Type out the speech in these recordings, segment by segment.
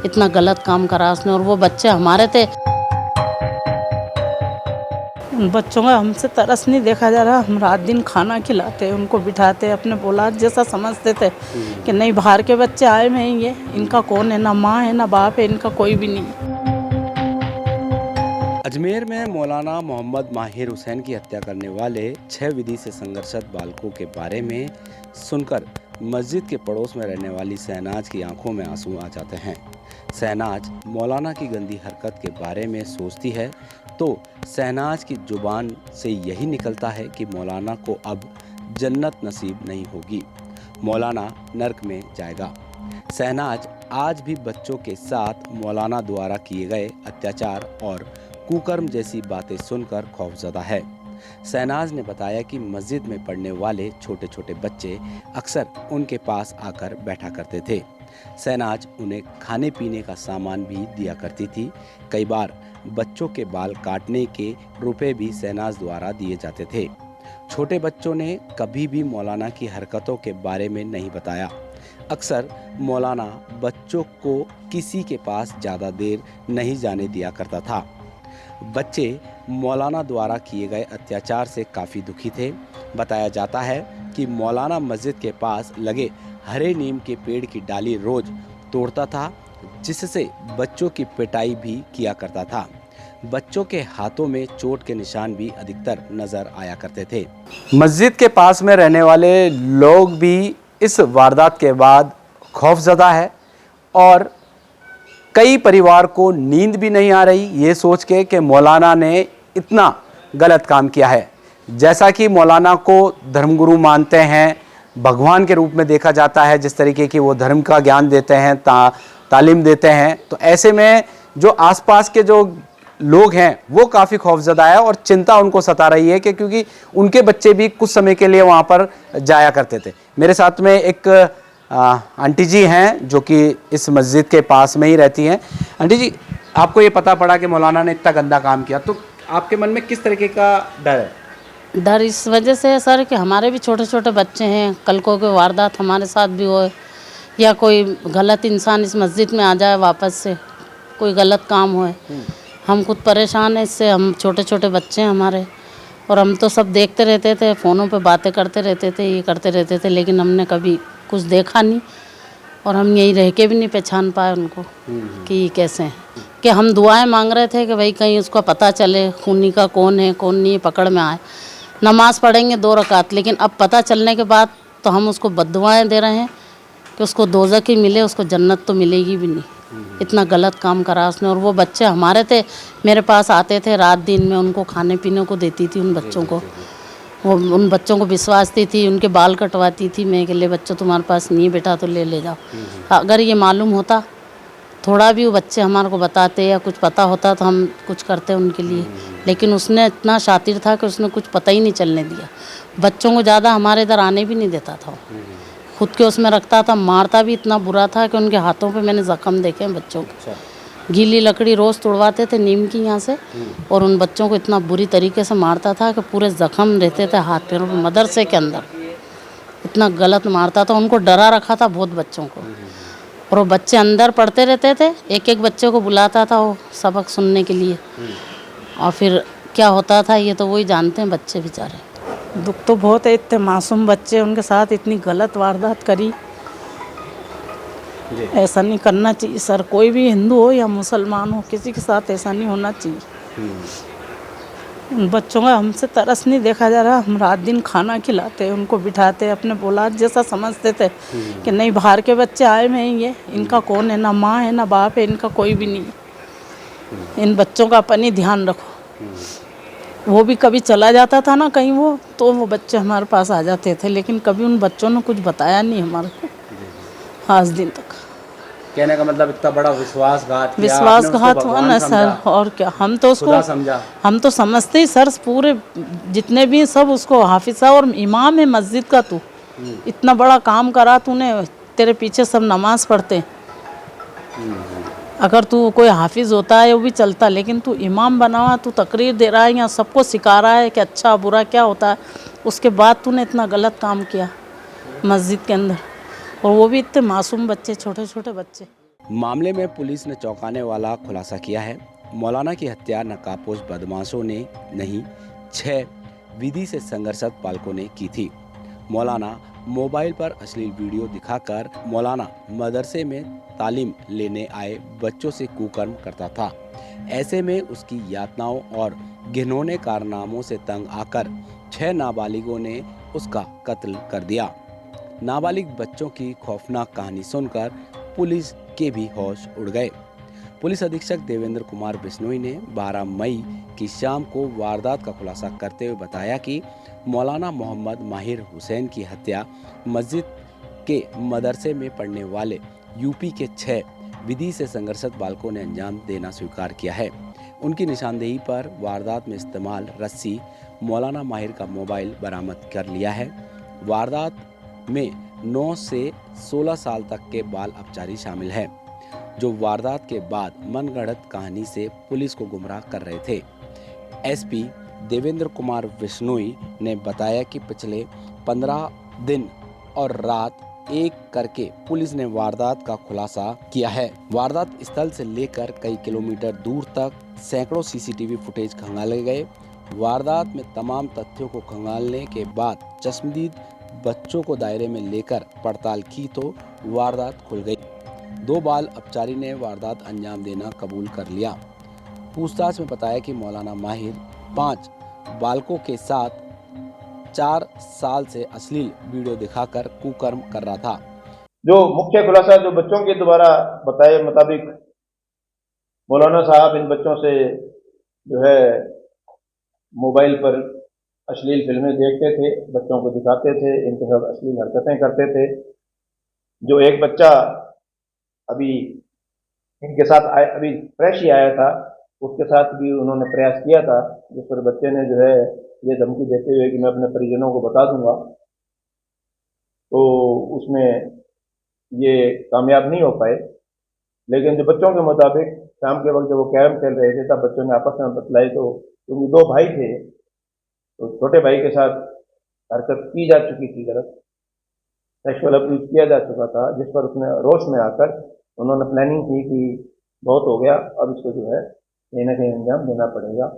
इतना गलत काम करा उसने। और वो बच्चे हमारे थे। उन बच्चों का हमसे तरस नहीं देखा जा रहा। हम रात दिन खाना खिलाते, उनको बिठाते, अपने औलाद जैसा समझते थे कि नहीं बाहर के बच्चे आए हुए हैं, ये इनका कौन है, ना माँ है ना बाप है, इनका कोई भी नहीं। अजमेर में मौलाना मोहम्मद माहिर हुसैन की हत्या करने वाले 6 विधि से संघर्षरत बालकों के बारे में सुनकर मस्जिद के पड़ोस में रहने वाली शहनाज की आंखों में आंसू आ जाते हैं। शहनाज मौलाना की गंदी हरकत के बारे में सोचती है तो शहनाज की जुबान से यही निकलता है कि मौलाना को अब जन्नत नसीब नहीं होगी, मौलाना नर्क में जाएगा। शहनाज आज भी बच्चों के साथ मौलाना द्वारा किए गए अत्याचार और कुकर्म जैसी बातें सुनकर खौफजदा है। शहनाज ने बताया कि मस्जिद में पढ़ने वाले छोटे छोटे बच्चे अक्सर उनके पास आकर बैठा करते थे। शहनाज उन्हें खाने पीने का सामान भी दिया करती थी। कई बार बच्चों के बाल काटने के रुपए भी शहनाज द्वारा दिए जाते थे। छोटे बच्चों ने कभी भी मौलाना की हरकतों के बारे में नहीं बताया। अक्सर मौलाना बच्चों को किसी के पास ज़्यादा देर नहीं जाने दिया करता था। बच्चे मौलाना द्वारा किए गए अत्याचार से काफ़ी दुखी थे। बताया जाता है कि मौलाना मस्जिद के पास लगे हरे नीम के पेड़ की डाली रोज तोड़ता था, जिससे बच्चों की पिटाई भी किया करता था। बच्चों के हाथों में चोट के निशान भी अधिकतर नजर आया करते थे। मस्जिद के पास में रहने वाले लोग भी इस वारदात के बाद खौफजदा है और कई परिवार को नींद भी नहीं आ रही ये सोच के कि मौलाना ने इतना गलत काम किया है। जैसा कि मौलाना को धर्मगुरु मानते हैं, भगवान के रूप में देखा जाता है, जिस तरीके की वो धर्म का ज्ञान देते हैं, तालीम देते हैं, तो ऐसे में जो आसपास के जो लोग हैं वो काफ़ी खौफजदा है और चिंता उनको सता रही है कि क्योंकि उनके बच्चे भी कुछ समय के लिए वहाँ पर जाया करते थे। मेरे साथ में एक आंटी जी हैं जो कि इस मस्जिद के पास में ही रहती हैं। आंटी जी, आपको ये पता पड़ा कि मौलाना ने इतना गंदा काम किया तो आपके मन में किस तरीके का डर है? डर इस वजह से है सर कि हमारे भी छोटे छोटे बच्चे हैं, कल को कोई वारदात हमारे साथ भी हो या कोई गलत इंसान इस मस्जिद में आ जाए, वापस से कोई गलत काम हो। हम खुद परेशान हैं इससे। हम छोटे छोटे बच्चे हैं हमारे, और हम तो सब देखते रहते थे, फ़ोनों पे बातें करते रहते थे, ये करते रहते थे, लेकिन हमने कभी कुछ देखा नहीं और हम यहीं रह के भी नहीं पहचान पाए उनको कि कैसे हैं। कि हम दुआएं मांग रहे थे कि भाई कहीं उसका पता चले खूनी का कौन है कौन नहीं, पकड़ में आए। नमाज़ पढ़ेंगे 2 रकात, लेकिन अब पता चलने के बाद तो हम उसको बद्दुआएं दे रहे हैं कि उसको दोज़ख ही मिले, उसको जन्नत तो मिलेगी भी नहीं। इतना गलत काम करा उसने। और वो बच्चे हमारे थे, मेरे पास आते थे रात दिन में, उनको खाने पीने को देती थी उन बच्चों को। वो उन बच्चों को विश्वासती थी, उनके बाल कटवाती थी मैं कि ले बच्चों तुम्हारे पास नहीं है बेटा तो ले जाओ। अगर ये मालूम होता थोड़ा भी वो बच्चे हमारे को बताते या कुछ पता होता तो हम कुछ करते उनके लिए, लेकिन उसने इतना शातिर था कि उसने कुछ पता ही नहीं चलने दिया। बच्चों को ज़्यादा हमारे इधर आने भी नहीं देता था। खुद के उसमें रखता था, मारता भी इतना बुरा था कि उनके हाथों पे मैंने ज़ख्म देखे हैं बच्चों के। गीली लकड़ी रोज़ तोड़वाते थे नीम की यहाँ से, और उन बच्चों को इतना बुरी तरीके से मारता था कि पूरे ज़ख्म रहते थे हाथ पैरों पे, मदरसे के अंदर इतना गलत मारता था। उनको डरा रखा था बहुत बच्चों को, और वो बच्चे अंदर पढ़ते रहते थे। एक एक बच्चे को बुलाता था वो सबक सुनने के लिए, और फिर क्या होता था ये तो वही जानते हैं बच्चे बेचारे। दुख तो बहुत है, इतने मासूम बच्चे उनके साथ इतनी गलत वारदात करी। ऐसा नहीं करना चाहिए सर, कोई भी हिंदू हो या मुसलमान हो, किसी के साथ ऐसा नहीं होना चाहिए। उन बच्चों का हमसे तरस नहीं देखा जा रहा। हम रात दिन खाना खिलाते, उनको बिठाते, अपने औलाद जैसा समझते थे कि नहीं बाहर के बच्चे आए हुए हैं, ये इनका कौन है, ना माँ है ना बाप है, इनका कोई भी नहीं। इन बच्चों का अपन ही ध्यान रखो। वो भी कभी चला जाता था ना कहीं वो, तो वो बच्चे हमारे पास आ जाते थे, लेकिन कभी उन बच्चों ने कुछ बताया नहीं हमारे को आज दिन तक। कहने का मतलब इतना बड़ा विश्वासघात हुआ ना सर, और क्या। हम तो उसको समझा, हम तो समझते ही सर, पूरे जितने भी सब उसको हाफिज़ा और इमाम है मस्जिद का। तू इतना बड़ा काम करा तूने, तेरे पीछे सब नमाज पढ़ते। अगर तू कोई हाफिज़ होता है वो भी चलता, लेकिन तू इमाम बना हुआ, तू तकरीर दे रहा है या सबको सिखा रहा है कि अच्छा बुरा क्या होता है। उसके बाद तूने इतना गलत काम किया मस्जिद के अंदर, और वो भी इतने मासूम बच्चे, छोटे छोटे बच्चे। मामले में पुलिस ने चौंकाने वाला खुलासा किया है। मौलाना की हत्या नकाबपोश बदमाशों ने नहीं, 6 विधि से संघर्षरत बालकों ने की थी। मौलाना मोबाइल पर अश्लील वीडियो दिखाकर मौलाना मदरसे में तालीम लेने आए बच्चों से कुकर्म करता था। ऐसे में उसकी यातनाओं और घिनौने कारनामों से तंग आकर 6 नाबालिगों ने उसका कत्ल कर दिया। नाबालिग बच्चों की खौफनाक कहानी सुनकर पुलिस के भी होश उड़ गए। पुलिस अधीक्षक देवेंद्र कुमार बिश्नोई ने 12 मई की शाम को वारदात का खुलासा करते हुए बताया कि मौलाना मोहम्मद माहिर हुसैन की हत्या मस्जिद के मदरसे में पढ़ने वाले यूपी के 6 विधि से संघर्षरत बालकों ने अंजाम देना स्वीकार किया है। उनकी निशानदेही पर वारदात में इस्तेमाल रस्सी, मौलाना माहिर का मोबाइल बरामद कर लिया है। वारदात में 9 से 16 साल तक के बाल अपचारी शामिल हैं, जो वारदात के बाद मनगढ़ंत कहानी से पुलिस को गुमराह कर रहे थे। एसपी देवेंद्र कुमार बिश्नोई ने बताया कि पिछले 15 दिन और रात एक करके पुलिस ने वारदात का खुलासा किया है। वारदात स्थल से लेकर कई किलोमीटर दूर तक सैकड़ों सीसीटीवी फुटेज खंगाले गए। वारदात में तमाम तथ्यों को खंगालने के बाद चश्मदीद बच्चों को दायरे में लेकर पड़ताल की तो वारदात खुल गई। 2 बाल अपचारी ने वारदात अंजाम देना कबूल कर लिया। पूछताछ में बताया कि मौलाना माहिर 5 बालकों के साथ 4 साल से अश्लील वीडियो दिखाकर कुकर्म कर रहा था। जो मुख्य खुलासा जो बच्चों के द्वारा बताए मुताबिक मौलाना साहब इन बच्चों से जो है मोबाइल पर अश्लील फिल्में देखते थे, बच्चों को दिखाते थे, इनके साथ अश्लील हरकतें करते थे। जो एक बच्चा अभी इनके साथ अभी फ्रेश ही आया था, उसके साथ भी उन्होंने प्रयास किया था, जिस पर बच्चे ने जो है ये धमकी देते हुए कि मैं अपने परिजनों को बता दूंगा, तो उसमें ये कामयाब नहीं हो पाए। लेकिन जो बच्चों के मुताबिक शाम के वक्त जब वो कैरम खेल रहे थे तब बच्चों ने आपस में बतलाई, तो क्योंकि 2 भाई थे तो छोटे भाई के साथ हरकत की जा चुकी थी, गलत सेक्सुअल अब्यूज किया जा चुका था, जिस पर उसने रोष में आकर उन्होंने प्लानिंग की कि बहुत हो गया, अब इसको जो है कहीं ना कहीं अंजाम देना पड़ेगा।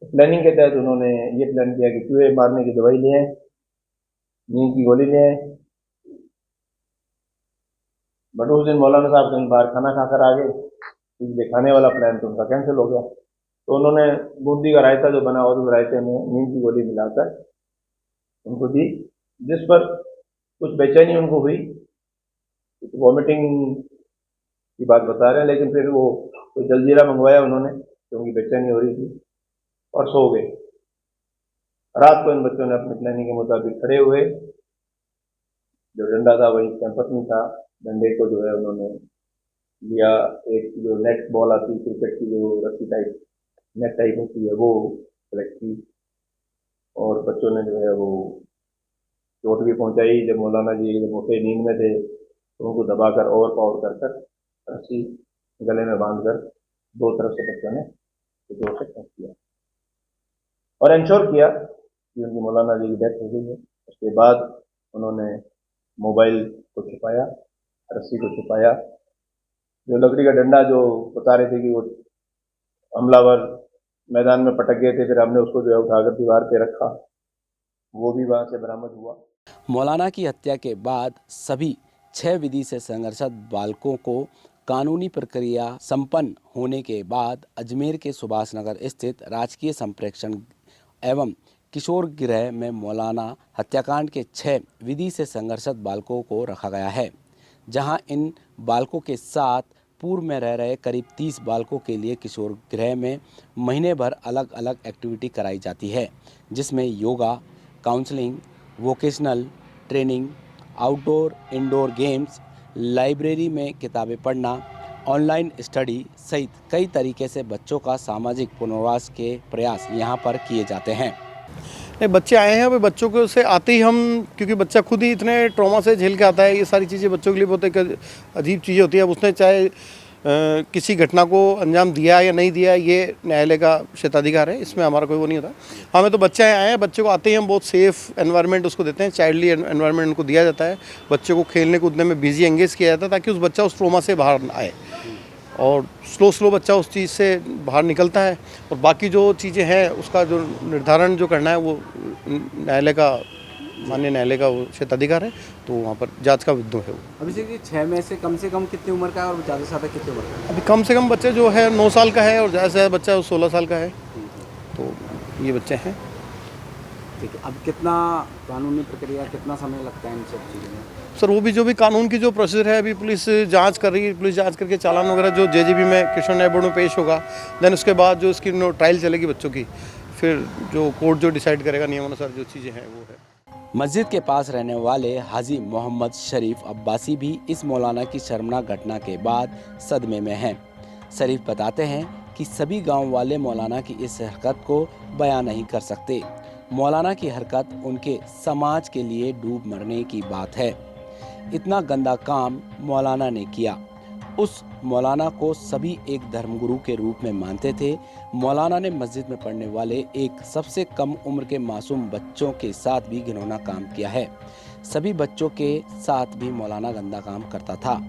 तो प्लानिंग के तहत उन्होंने ये प्लान किया कि चूहे मारने की दवाई ले आए, नींद की गोली ले आए। बट उस दिन मौलाना साहब कहीं बाहर खाना खाकर आ गए, इसलिए खाने वाला प्लान तो उनका कैंसिल हो गया। तो उन्होंने बूंदी का रायता जो बना और उस रायते में नींद की गोली मिलाकर उनको दी, जिस पर कुछ बेचैनी उनको हुई, वॉमिटिंग की बात बता रहे हैं, लेकिन फिर वो कोई जलजीरा मंगवाया उन्होंने क्योंकि बेचैनी हो रही थी और सो गए। रात को इन बच्चों ने अपनी प्लानिंग के मुताबिक खड़े हुए, जो डंडा था वही कैंपस में था, डंडे को जो है उन्होंने लिया, एक जो नेट बॉल आती है क्रिकेट की, जो रस्सी टाइप नेट टाइप होती है, वो कलेक्ट की और बच्चों ने जो है वो चोट भी पहुंचाई। जब मौलाना जी जब मोटे नींद में थे तो उनको दबाकर ओवर पावर कर रस्सी गले में बांधकर 2 तरफ से बच्चों ने जोर से खींच किया और इंश्योर किया कि उनकी मौलाना जी की डेथ हो गई है। उसके बाद उन्होंने मोबाइल को छुपाया, रस्सी को छुपाया, जो लकड़ी का डंडा जो बता रहे थे कि वो हमलावर मैदान में पटक गए थे, फिर हमने उसको जो है उठाकर दीवार पे रखा, वो भी वहाँ से बरामद हुआ। मौलाना की हत्या के बाद सभी 6 विधि से संघर्षरत बालकों को कानूनी प्रक्रिया संपन्न होने के बाद अजमेर के सुभाष नगर स्थित राजकीय संप्रेक्षण एवं किशोर गृह में मौलाना हत्याकांड के 6 विधि से संघर्षरत बालकों को रखा गया है, जहां इन बालकों के साथ पूर्व में रह रहे करीब 30 बालकों के लिए किशोर गृह में महीने भर अलग अलग एक्टिविटी कराई जाती है, जिसमें yoga, counselling, vocational training, outdoor indoor games, library में किताबें पढ़ना, ऑनलाइन स्टडी सहित कई तरीके से बच्चों का सामाजिक पुनर्वास के प्रयास यहाँ पर किए जाते हैं। नहीं, बच्चे आए हैं, अभी बच्चों को से आते ही हम, क्योंकि बच्चा खुद ही इतने ट्रॉमा से झेल के आता है, ये सारी चीज़ें बच्चों के लिए बहुत एक अजीब चीज़ें होती है। अब उसने चाहे किसी घटना को अंजाम दिया या नहीं दिया ये न्यायालय का क्षेत्राधिकार है, इसमें हमारा कोई वो नहीं होता। हमें तो बच्चे आए हैं, बच्चे को आते ही हम बहुत सेफ़ एनवायरनमेंट उसको देते हैं, चाइल्डली एनवायरनमेंट उनको दिया जाता है, बच्चे को खेलने कूदने में बिजी एंगेज किया जाता है ताकि उस बच्चा उस ट्रॉमा से बाहर आए और स्लो बच्चा उस चीज़ से बाहर निकलता है। और बाकी जो चीज़ें हैं उसका जो निर्धारण जो करना है वो न्यायालय का, माननीय न्यायालय का वो क्षेत्राधिकार है, तो वहाँ पर जांच का विद्रोह है वो। अभी से 6 में से कम कितनी उम्र का है और ज़्यादा से ज़्यादा कितनी उम्र का है? अभी कम से कम बच्चे जो है 9 साल का है और ज़्यादा से ज़्यादा बच्चा 16 साल का है, तो ये बच्चे हैं। ठीक है, अब कितना कानूनी प्रक्रिया, कितना समय लगता है इन सब चीज़ों में? सर वो भी जो भी कानून की जो प्रोसीजर है, अभी पुलिस जांच कर रही है, पुलिस जांच करके चालान वगैरह जो जेजीबी में कृष्ण न्याय बोर्ड में पेश होगा, देन उसके बाद जो इसकी ट्रायल चलेगी बच्चों की, फिर जो कोर्ट जो डिसाइड करेगा नियमानुसार जो चीज़ें हैं वो है। मस्जिद के पास रहने वाले हाजी मोहम्मद शरीफ अब्बासी भी इस मौलाना की शर्मनाक घटना के बाद सदमे में हैं। शरीफ बताते हैं कि सभी गांव वाले मौलाना की इस हरकत को बयान नहीं कर सकते। मौलाना की हरकत उनके समाज के लिए डूब मरने की बात है। इतना गंदा काम मौलाना ने किया। उस मौलाना को सभी एक धर्मगुरु के रूप में मानते थे। मौलाना ने मस्जिद में पढ़ने वाले एक सबसे कम उम्र के मासूम बच्चों के साथ भी घिनौना काम किया है। सभी बच्चों के साथ भी मौलाना गंदा काम करता था।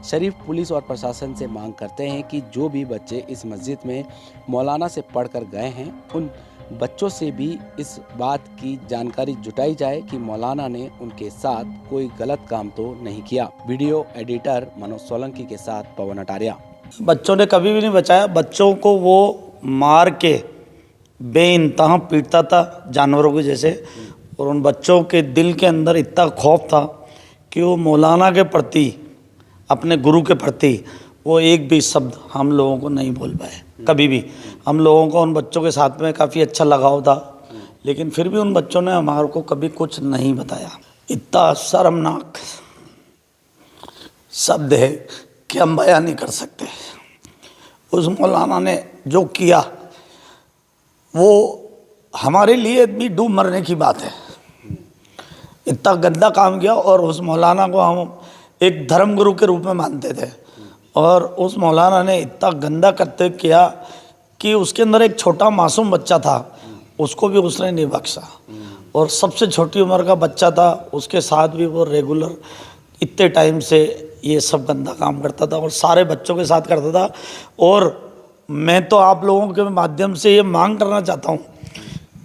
शरीफ पुलिस और प्रशासन से मांग करते हैं कि जो भी बच्चे इस मस्जिद में मौलाना से पढ़कर गए हैं, उन बच्चों से भी इस बात की जानकारी जुटाई जाए कि मौलाना ने उनके साथ कोई गलत काम तो नहीं किया। वीडियो एडिटर मनोज सोलंकी के साथ पवन अटारिया। बच्चों ने कभी भी नहीं बचाया। बच्चों को वो मार के बेइंतहा पीटता था जानवरों के जैसे, और उन बच्चों के दिल के अंदर इतना खौफ था कि वो मौलाना के प्रति, अपने गुरु के प्रति वो एक भी शब्द हम लोगों को नहीं बोल पाए कभी भी। हम लोगों को उन बच्चों के साथ में काफ़ी अच्छा लगाव था, लेकिन फिर भी उन बच्चों ने हमारे को कभी कुछ नहीं बताया। इतना शर्मनाक शब्द है कि हम बयान नहीं कर सकते। उस मौलाना ने जो किया वो हमारे लिए भी डूब मरने की बात है। इतना गंदा काम किया, और उस मौलाना को हम एक धर्मगुरु के रूप में मानते थे, और उस मौलाना ने इतना गंदा करते किया कि उसके अंदर एक छोटा मासूम बच्चा था, उसको भी उसने नहीं बख्शा। और सबसे छोटी उम्र का बच्चा था, उसके साथ भी वो रेगुलर इतने टाइम से ये सब गंदा काम करता था, और सारे बच्चों के साथ करता था। और मैं तो आप लोगों के माध्यम से ये मांग करना चाहता हूँ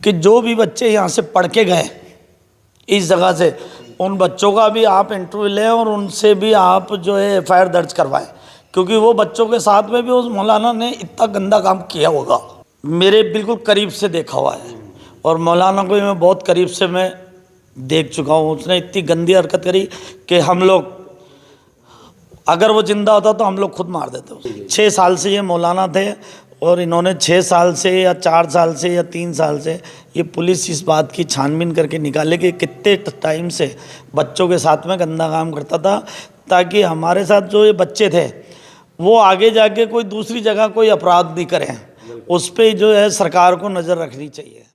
कि जो भी बच्चे यहाँ से पढ़ के गए इस जगह से, उन बच्चों का भी आप इंटरव्यू लें और उनसे भी आप जो है FIR दर्ज करवाएं, क्योंकि वो बच्चों के साथ में भी उस मौलाना ने इतना गंदा काम किया होगा। मेरे बिल्कुल करीब से देखा हुआ है, और मौलाना को मैं बहुत करीब से मैं देख चुका हूँ। उसने इतनी गंदी हरकत करी कि हम लोग, अगर वो जिंदा होता तो हम लोग खुद मार देते उसे। 6 साल से ये मौलाना थे, और इन्होंने 6 साल से या 4 साल से या 3 साल से ये पुलिस इस बात की छानबीन करके निकाले कि कितने टाइम से बच्चों के साथ में गंदा काम करता था, ताकि हमारे साथ जो ये बच्चे थे वो आगे जाके कोई दूसरी जगह कोई अपराध नहीं करें। उस पर जो है सरकार को नज़र रखनी चाहिए।